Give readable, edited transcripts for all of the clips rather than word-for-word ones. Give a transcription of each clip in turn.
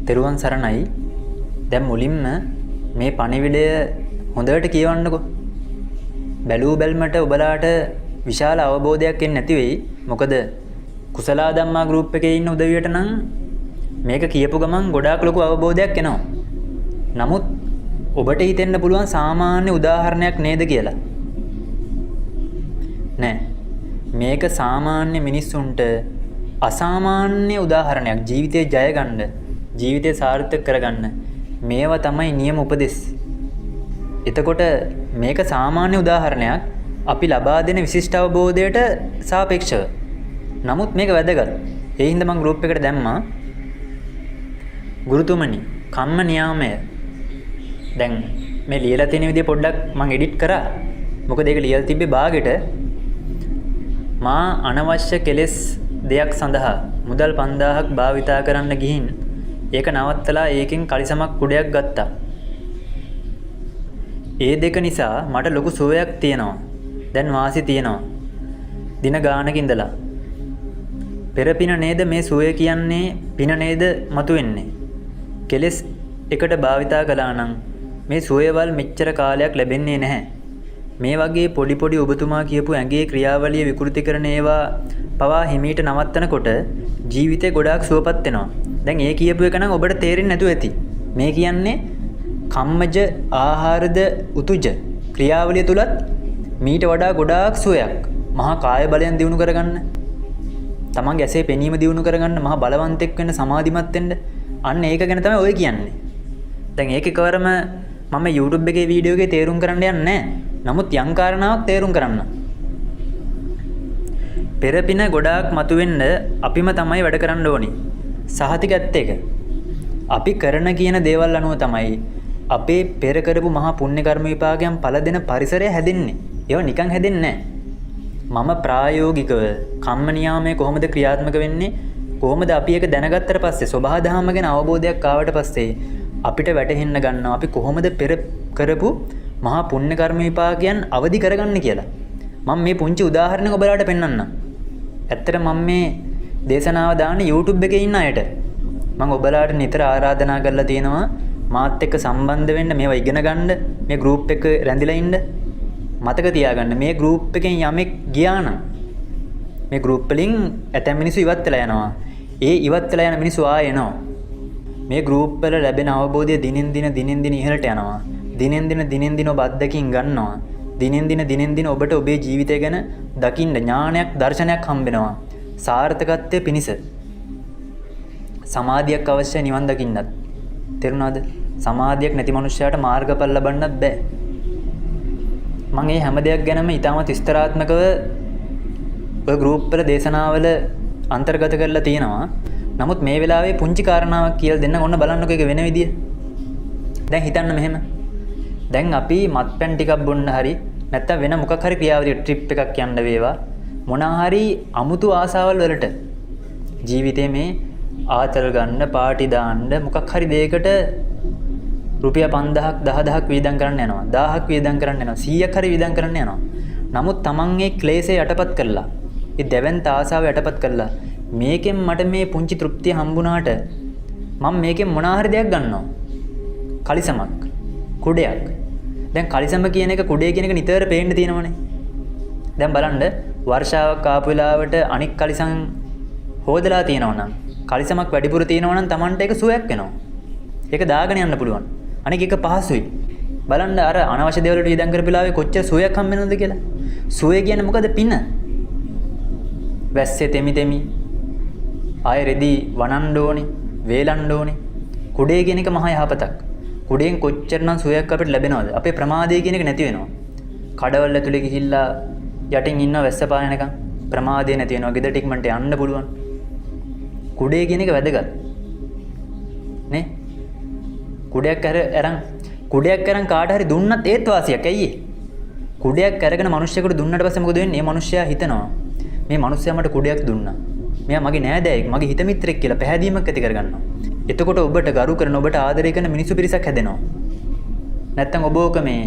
තෙරුවන් සරණයි. දැන් මුලින්ම මේ පණිවිඩය හොඳට කියවන්නකෝ. බැලූ බැල්මට ඔබලාට විශාල අවබෝධයක් එන්නේ නැති වෙයි. මොකද කුසලා ධම්මා ගෲප් එකේ ඉන්න උදවියට නම් මේක කියපු ගමන් ගොඩාක් ලොකු අවබෝධයක් එනවා. නමුත් ඔබට හිතෙන්න පුළුවන් සාමාන්‍ය උදාහරණයක් නේද කියලා. නෑ. මේක සාමාන්‍ය මිනිස්සුන්ට අසාමාන්‍ය උදාහරණයක්. ජීවිතේ ජය ගන්න, ජීවිතේ සාර්ථක කරගන්න මේවා තමයි නියම උපදෙස්. එතකොට මේක සාමාන්‍ය උදාහරණයක් අපි ලබා දෙන විශිෂ්ට අවබෝධයට සාපේක්ෂව. නමුත් මේක වැදගත්. ඒ හින්දා මම ගෲප් එකට දැම්මා. ගුරුතුමනි, කම්ම නියාමය. දැන් මේ ලියලා තියෙන විදිය පොඩ්ඩක් මම එඩිට් කරා. මොකද ඒක ලියලා තිබ්බේ බාගෙට. මා අනවශ්‍ය කෙලෙස් දෙයක් සඳහා මුදල් 5000ක් භාවිතා කරන්න ගිහින් ඒක නවත්තලා ඒකෙන් කලිසමක් කුඩයක් ගත්තා. ඒ දෙක නිසා මට ලොකු සුවයක් තියෙනවා. දැන් වාසි තියෙනවා. දින ගානක ඉඳලා. පෙර පින නේද මේ සුවය කියන්නේ, පින නේද මතුවෙන්නේ. කෙලෙස් එකට භාවිතා කළා නම් මේ සුවයවල් මෙච්චර කාලයක් ලැබෙන්නේ නැහැ. මේ වගේ පොඩි පොඩි ඔබතුමා කියපු ඇඟේ ක්‍රියාවලිය විකෘති කරන ඒවා පවා හිමීට නවත්තනකොට ජීවිතේ ගොඩාක් සුවපත් වෙනවා. දැන් ඒ කියපු එක නම් ඔබට තේරෙන්නේ නැතුව ඇති. මේ කියන්නේ කම්මජ ආහාරද උතුජ ක්‍රියාවලිය තුලත් මීට වඩා ගොඩාක් සුවයක්. මහා කාය බලයන් දියුණු කරගන්න, තමන්ගේ ඇසේ පෙනීම දියුණු කරගන්න, මහා බලවන්තෙක් වෙන්න, සමාධිමත් වෙන්න. අන්න ඒක ගැන තමයි ඔය කියන්නේ. දැන් ඒක එකවරම මම YouTube එකේ වීඩියෝ එකේ තේරුම් කරන්න යන්නේ නැහැ. නමුත් යම් කාරණාවක් තේරුම් කරන්න. පෙර පින ගොඩාක් මතුවෙන්න අපිම තමයි වැඩ කරන්න ඕනි. සහතිකත් එක. අපි කරන කියන දේවල් අනුව තමයි අපේ පෙර කරපු මහා පුණ්‍ය කර්ම විපාකයන් පළ දෙන පරිසරය හැදෙන්නේ. ඒව නිකන් හැදෙන්නේ නැහැ. මම ප්‍රායෝගිකව කම්ම නියාමයේ කොහොමද ක්‍රියාත්මක වෙන්නේ? කොහොමද අපි ඒක දැනගත්තට පස්සේ සබහා දහම ගැන අවබෝධයක් ආවට පස්සේ අපිට වැටහෙන්න ගන්නවා අපි කොහොමද පෙර කරපු මහා පුණ්‍ය කර්ම විපාකයන් අවදි කරගන්නේ කියලා. මම මේ පුංචි උදාහරණයක් ඔබලාට පෙන්වන්නම්. ඇත්තට මම මේ දේශනාව දාන YouTube එකේ ඉන්න අයට මම ඔබලාට නිතර ආරාධනා කරලා තියෙනවා මාත් එක්ක සම්බන්ධ වෙන්න, මේවා ඉගෙන ගන්න, මේ ගෲප් එක රැඳිලා ඉන්න. මතක තියාගන්න මේ ගෲප් එකෙන් යමෙක් ගියා නම් මේ ගෲප් වලින් ඇතැම් මිනිස්සු ඉවත් වෙලා යනවා. ඒ ඉවත් වෙලා යන මිනිස්සු ආයෙ එනවා. මේ ගෲප් වල ලැබෙන අවබෝධය දිනෙන් දින ඉහළට යනවා. දිනෙන් දින ඔබ අත්දැකීම් ගන්නවා. දිනෙන් දින ඔබට ඔබේ ජීවිතය ගැන දකින්න ඥානයක්, දර්ශනයක් හම්බෙනවා. සාර්ථකත්වයේ පිණිස සමාධියක් අවශ්‍ය නිවන් දකින්නත්. තේරුණාද? සමාධියක් නැති මනුස්සයාට මාර්ගඵල ලබන්නත් බෑ. මම මේ හැම දෙයක් ගැනම ඊටමත් විස්තරාත්මකව ඔය ගෲප් වල දේශනාවල අන්තර්ගත කරලා තියෙනවා. නමුත් මේ වෙලාවේ පුංචි කාරණාවක් කියලා දෙන්න ඕන බලන්නකෝ ඒක වෙන විදිය. දැන් හිතන්න මෙහෙම. දැන් අපි මත්පැන් ටිකක් බොන්න හරි නැත්නම් වෙන මොකක් හරි ක්‍රියාවලිය ට්‍රිප් එකක් යන්න වේවා මොනවා හරි අමුතු ආසාවල් වලට ජීවිතේ මේ ආතල් ගන්න, පාටි දාන්න මොකක් හරි දෙයකට රුපියල් 5000ක් 10000ක් වීදම් කරන්න යනවා. 1000ක් වීදම් කරන්න යනවා. 100ක් හරි වීදම් කරන්න යනවා. නමුත් Taman ඒ ක්ලේශය යටපත් කළා. ඒ දෙවන්ත ආසාව යටපත් කළා. මේකෙන් මට මේ පුංචි තෘප්තිය හම්බුණාට මම මේකෙන් මොනවා හරි දෙයක් ගන්නවා. කලිසමක්, කුඩයක්. දැන් කලිසම කියන එක, කුඩේ කියන එක නිතර පේන්න තියෙනවනේ. දැන් බලන්න වර්ෂාවක් ආපු වෙලාවට අනික් කලිසම් හොදලා තියෙනවා නම්, කලිසමක් වැඩිපුර තියෙනවා නම් Tamanට ඒක සුවයක් වෙනවා. ඒක දාගෙන යන්න පුළුවන්. අනික ඒක පහසුයි. බලන්න අර අනවශ්‍ය දේවල් වලට වියදම් කරපු වෙලාවේ කොච්චර සුවයක් හම්බ වෙනවද කියලා. සුවය කියන්නේ මොකද? පින. වැස්සේ තෙමි ආයෙ රෙදි වනන්න ඕනේ, වේලන්න ඕනේ. කුඩේ කියන එක මහා යහපතක්. කුඩෙන් කොච්චරනම් සුවයක් අපිට ලැබෙනවද? අපේ ප්‍රමාදය කියන එක නැති වෙනවා. කඩවල ඇතුලේ ගිහිල්ලා යටින් ඉන්න වැස්ස පානනකම් ප්‍රමාදය නැති වෙනවා. ගෙදරට ඉක්මනට යන්න පුළුවන්. කුඩේ කියන එක වැදගත්. නේ? කුඩයක් අරන් කාට හරි දුන්නත් ඒත් වාසියක්. ඇයි? කුඩයක් අරගෙන මිනිස්සුෙකුට දුන්නට පස්සේ මොකද වෙන්නේ? මේ මිනිස්සයා හිතනවා මේ මිනිස්සයා මට කුඩයක් දුන්නා. මෙයා මගේ නෑදෑයෙක්, මගේ හිත මිත්‍රෙක් කියලා පැහැදීමක් ඇති කරගන්නවා. එතකොට ඔබට ගරු කරන, ඔබට ආදරය කරන මිනිස්සු පිරිසක් හැදෙනවා. නැත්තම් ඔබ ඕක මේ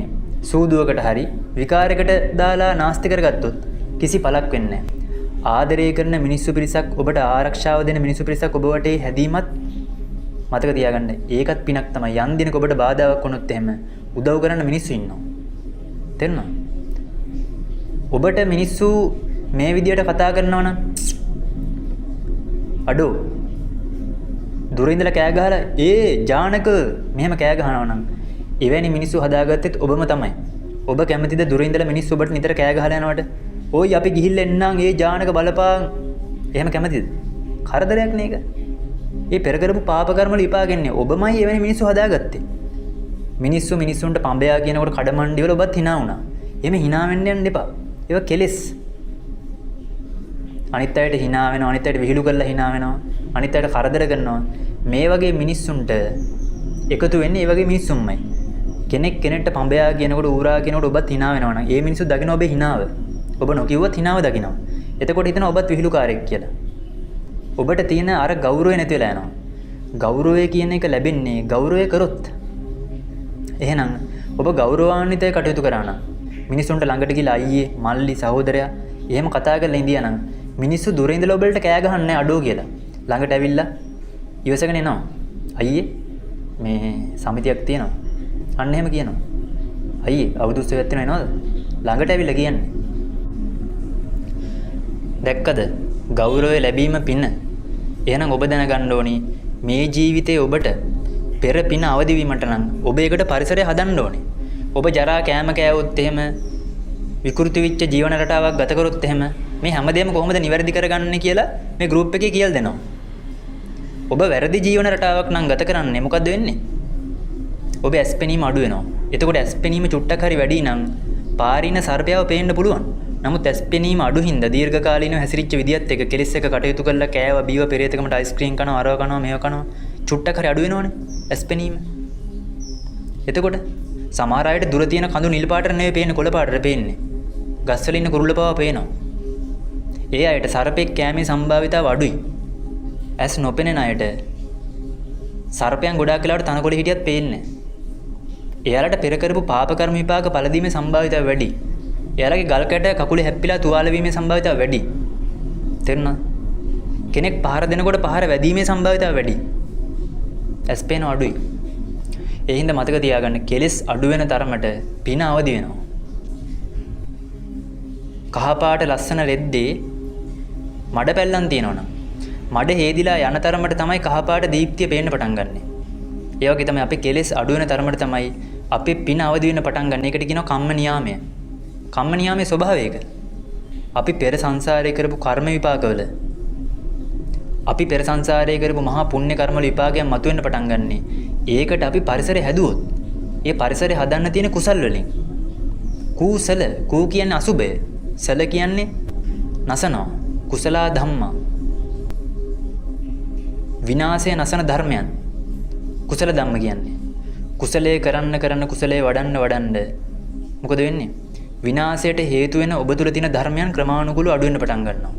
සූදුවකට හරි විකාරයකට දාලා නාස්ති කරගත්තොත් කිසි පළක් වෙන්නේ නැහැ. ආදරය කරන මිනිස්සු පිරිසක්, ඔබට ආරක්ෂාව දෙන මිනිස්සු පිරිසක් ඔබ වටේ හැදීමත් මතක තියාගන්න. ඒකත් පිනක් තමයි. යන් දිනක ඔබට බාධාවක් වුණොත් එහෙම උදව් කරන්න මිනිස්සු ඉන්නවා. තේරුණා? ඔබට මිනිස්සු මේ විදියට කතා කරනවා නම් අඩෝ දුර ඉඳලා කෑ ගහලා ජානක මෙහෙම කෑ ගහනවා නම් එවැනි මිනිස්සු හදාගත්තෙත් ඔබම තමයි. ඔබ කැමතිද දුර ඉඳලා මිනිස්සු ඔබට නිතර කෑ ගහලා යනවට? ඕයි අපි ගිහිල්ලා එන්නම් ජානක බලපාන්. එහෙම කැමතිද? කරදරයක් නේ ඒක. ඒ පෙර කරපු පාප කර්ම වල විපාකෙන්නේ ඔබමයි එවැනි මිනිස්සු හදාගත්තේ. මිනිස්සුන්ට පඹයා කියනකොට කඩමණ්ඩි වල ඔබත් hina වුණා. එහෙම hina වෙන්න යන්න එපා. ඒක කෙලෙස්. අනිත් අයට hina වෙනවා, අනිත් අයට විහිළු කරලා hina වෙනවා, අනිත් අයට කරදර කරනවා. මේ වගේ මිනිස්සුන්ට එකතු වෙන්නේ මේ වගේ මිනිස්සුන්මයි. කෙනෙක් කෙනෙක්ට පඹයා කියනකොට ඌරා කියනකොට ඔබත් hina වෙනවා නම් ඒ මිනිස්සු දකින්න ඔබේ hinaව. ඔබ නොකියුවත් hinaව දකින්නවා. එතකොට හිතනවා ඔබත් විහිළුකාරයෙක් කියලා. ඔබට තියෙන අර ගෞරවය නැති වෙලා යනවා. ගෞරවය කියන එක ලැබෙන්නේ ගෞරවය කරොත්. එහෙනම් ඔබ ගෞරවාන්විතව කටයුතු කරා නම් මිනිස්සුන්ට ළඟට ගිහලා අයියේ මල්ලි සහෝදරයා එහෙම කතා කරලා ඉඳියා නම් මිනිස්සු දුර ඉඳලා ඔබට කෑ ගහන්නේ අඩෝ කියලා. ළඟට ඇවිල්ලා ඉවසගෙන එනවා. අයියේ මේ සමිතියක් තියෙනවා. අන්න එහෙම කියනවා. අයියේ අවුරුදු 30ක් තියෙනවා එනවද? ළඟට ඇවිල්ලා කියන්නේ. දැක්කද? ගෞරවය ලැබීම පින. එහෙනම් ඔබ දැනගන්න ඕනි මේ ජීවිතේ ඔබට පෙර පින අවදි වීමට නම් ඔබ ඒකට පරිසරය හදන්න ඕනේ. ඔබ ජරා කෑම කෑවොත් එහෙම විකෘති වෙච්ච ජීවන රටාවක් ගත කරොත් එහෙම මේ හැමදේම කොහොමද නිවැරදි කරගන්නේ කියලා මේ ගෲප් එකේ කියලා දෙනවා. ඔබ වැරදි ජීවන රටාවක් නම් ගත කරන්නේ මොකද්ද වෙන්නේ? ඔබ ඇස්පෙනීම අඩු වෙනවා. එතකොට ඇස්පෙනීම චුට්ටක් හරි වැඩි නම් පාරින සර්පයාව පේන්න පුළුවන්. නමුත් ඇස්පෙනීම අඩු හින්දා දීර්ඝකාලීනව හැසිරිච්ච විදියත් එක කෙලිස් එක කටයුතු කරලා කෑව බීව පෙරේතකමට අයිස්ක්‍රීම් කනවා අරව කනවා මේව කනවා චුට්ටක් හරි අඩු වෙනවනේ ඇස්පෙනීම. එතකොට සමහර අයට දුර තියෙන කඳු නිල් පාටට නෙවෙයි පේන්නේ කොළ පාටට පේන්නේ. ගස්වල ඉන්න කුරුල්ල පවා පේනවා. ඒ අයට සර්පෙක් කෑමේ සම්භාවිතාව අඩුයි. ඇස් නොපෙනෙන අයට සර්පයන් ගොඩාක් වෙලාවට තනකොළ හිටියත් පේන්නේ නැහැ. එයාලට පෙර කරපු පාප කර්ම විපාක පළදීමේ සම්භාවිතාව වැඩි. එයාලගේ ගල් කැට කකුලේ හැප්පිලා තුවාල වීමේ සම්භාවිතාව වැඩි. තේරුණා? කෙනෙක් පහර දෙනකොට පහර වැදීමේ සම්භාවිතාව වැඩි. ඇස් පේන අඩුයි. ඒ හින්දා මතක තියාගන්න කෙලෙස් අඩු වෙන තරමට පින අවදි වෙනවා. කහපාට ලස්සන රෙද්දේ මඩ පැල්ලම් තියෙනවනම් මඩ හේදිලා යන තරමට තමයි කහපාට දීප්තිය පේන්න පටන් ගන්නෙ. ඒ වගේ තමයි අපේ කෙලෙස් අඩු වෙන තරමට තමයි අපේ පින අවදි වෙන්න පටන් ගන්න. ඒකට කියනවා කම්ම නියාමය. කම්ම නියාමයේ ස්වභාවය ඒක. අපි පෙර සංසාරයේ කරපු කර්ම විපාකවල අපි පෙර සංසාරයේ කරපු මහා පුණ්‍ය කර්ම වල විපාකයන් මතුවෙන්න පටන් ගන්නෙ. ඒකට අපි පරිසරය හැදුවොත් ඒ පරිසරය හදන්න තියෙන කුසල් වලින්. කුසල කූ කියන්නේ අසුබය. සල කියන්නේ නසනවා. කුසලා ධම්මා. විනාශය නසන ධර්මයන්. කුසල ධම්ම කියන්නේ. කුසලයේ කරන්න කුසලයේ වඩන්න මොකද වෙන්නේ? විනාශයට හේතු වෙන ඔබ තුල තියෙන ධර්මයන් ක්‍රමානුකූලව අඩු වෙන්න පටන් ගන්නවා.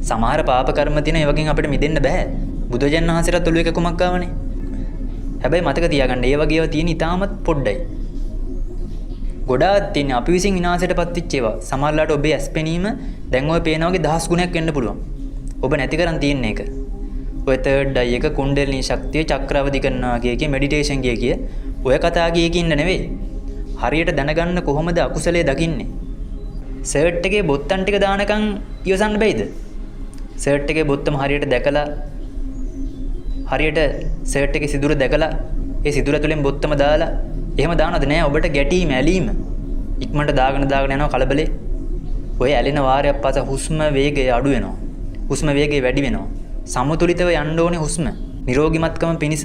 සමහර පාප කර්ම තියෙන ඒවකින් අපිට මිදෙන්න බෑ. බුදුජන් වහන්සේට ඔළුවේ කකුමක් ආවනේ. හැබැයි මතක තියාගන්න ඒ වගේව තියෙන ඉතාමත් පොඩ්ඩයි. ගොඩාක් තියෙන අපි විසින් විනාශයටපත් වෙච්ච ඒවා. සමහරලාට ඔබේ ඇස්පෙනීම දැන් ඔය පේනා වගේ 10 ගුණයක් වෙන්න පුළුවන්. ඔබ නැති කරන් තියෙන එක. ඔය තර්ඩ් අයි එක කුණ්ඩලිනී ශක්තිය චක්‍රවදි කරනවා කිය මෙඩිටේෂන් කිය ඔය කතා කියකින්න නෙවෙයි. හරියට දැනගන්න කොහොමද අකුසලයේ දකින්නේ? සර්ට් එකේ බොත්තම් ටික දානකම් ඉවසන්න බැයිද? සර්ට් එකේ බොත්තම හරියට දැකලා හරියට සර්ට් එකේ සිදුර දැකලා ඒ සිදුර තුලින් බොත්තම දාලා එහෙම දානවද? නෑ. ඔබට ගැටීම ඇලීම ඉක්මනට දාගෙන යනවා කලබලේ. ඔය ඇලෙන වාරයක් පාස හුස්ම වේගය අඩු වෙනවා. හුස්ම වේගය වැඩි වෙනවා. සමතුලිතව යන්න ඕනේ හුස්ම. නිරෝගිමත්කම පිණිස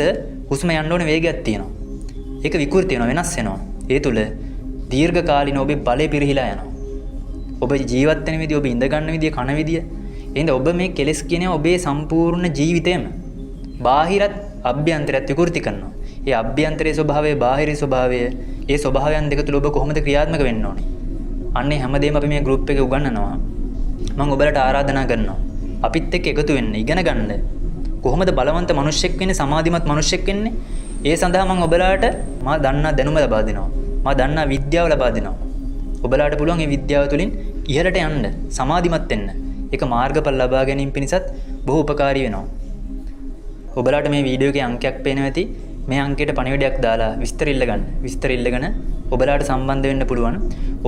හුස්ම යන්න ඕනේ වේගයක් තියෙනවා. ඒක විකෘති වෙනවා, වෙනස් වෙනවා. ඒ තුල දීර්ඝ කාලින ඔබේ බලය පිරිහිලා යනවා. ඔබ ජීවත් වෙන විදිය, ඔබ ඉඳ ගන්න විදිය, කන විදිය. එහෙනම් ඔබ මේ කෙලස් කියන්නේ ඔබේ සම්පූර්ණ ජීවිතයම බාහිරත් අභ්‍යන්තරයත් විකෘති කරනවා. ඒ අභ්‍යන්තරයේ ස්වභාවය, බාහිරයේ ස්වභාවය, ඒ ස්වභාවයන් දෙක තුල ඔබ කොහොමද ක්‍රියාත්මක වෙන්න ඕනේ? අන්නේ හැමදේම අපි මේ ගෲප් එකේ උගන්වනවා. මම ඔබලට ආරාධනා කරනවා. අපිත් එක්ක එකතු වෙන්න, ඉගෙන ගන්න. කොහොමද බලවන්ත මිනිස්සෙක් වෙන්නේ, සමාධිමත් මිනිස්සෙක් වෙන්නේ? ඒ සඳහා මම ඔබලාට මා දන්නා දැනුම ලබා දෙනවා. මා දන්නා විද්‍යාව ලබා දෙනවා. ඔබලාට පුළුවන් මේ විද්‍යාව තුළින් ඉහළට යන්න, සමාධිමත් වෙන්න. ඒක මාර්ගඵල ලබා ගැනීම පිණිසත් බොහෝ උපකාරී වෙනවා. ඔබලාට මේ වීඩියෝ එකේ අංකයක් පේනවා ඇති. මේ අංකයට පණිවිඩයක් දාලා විස්තර ඉල්ලගන්න. විස්තර ඉල්ලගෙන ඔබලාට සම්බන්ධ වෙන්න පුළුවන්.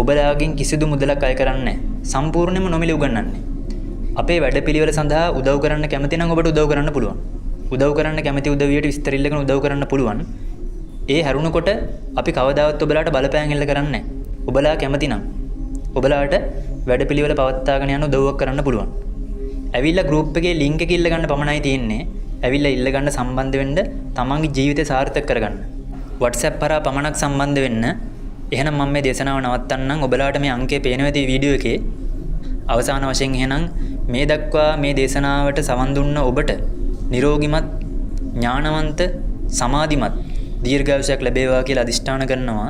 ඔබලාගෙන් කිසිදු මුදලක් අය කරන්නේ නැහැ. සම්පූර්ණයෙන්ම නොමිලේ උගන්වන්නේ. අපේ වැඩපිළිවෙල සඳහා උදව් කරන්න කැමති නම් ඔබට උදව් කරන්න පුළුවන්. උදව් කරන්න කැමති උදවියට විස්තර ඉල්ලගෙන උදව් කරන්න පුළුවන්. ඒ හැරුණකොට අපි කවදාවත් ඔබලාට බලපෑම් එල්ල කරන්නේ නැහැ. ඔබලා කැමති නම් ඔබලාට වැඩපිළිවෙල පවත්වාගෙන යන උදව්වක් කරන්න පුළුවන්. ඇවිල්ලා ගෲප් එකේ ලින්ක් එක ඉල්ල ගන්න පමණයි තියෙන්නේ. ඇවිල්ලා ඉල්ල ගන්න සම්බන්ධ වෙන්න තමන්ගේ ජීවිතය සාර්ථක කරගන්න. WhatsApp හරහා පමණක් සම්බන්ධ වෙන්න. එහෙනම් මම මේ දේශනාව නවත්තන්නම්. ඔබලාට මේ අංකය පේනවා ඇති වීඩියෝ එකේ. අවසාන වශයෙන් එහෙනම් මේ දක්වා මේ දේශනාවට සවන් දුන්න ඔබට නිරෝගිමත් ඥානවන්ත සමාධිමත් දීර්ඝායුෂයක් ලැබේවා කියලා අදිෂ්ඨාන කරනවා.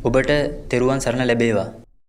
ඔබට තෙරුවන් සරණ ලැබේවා.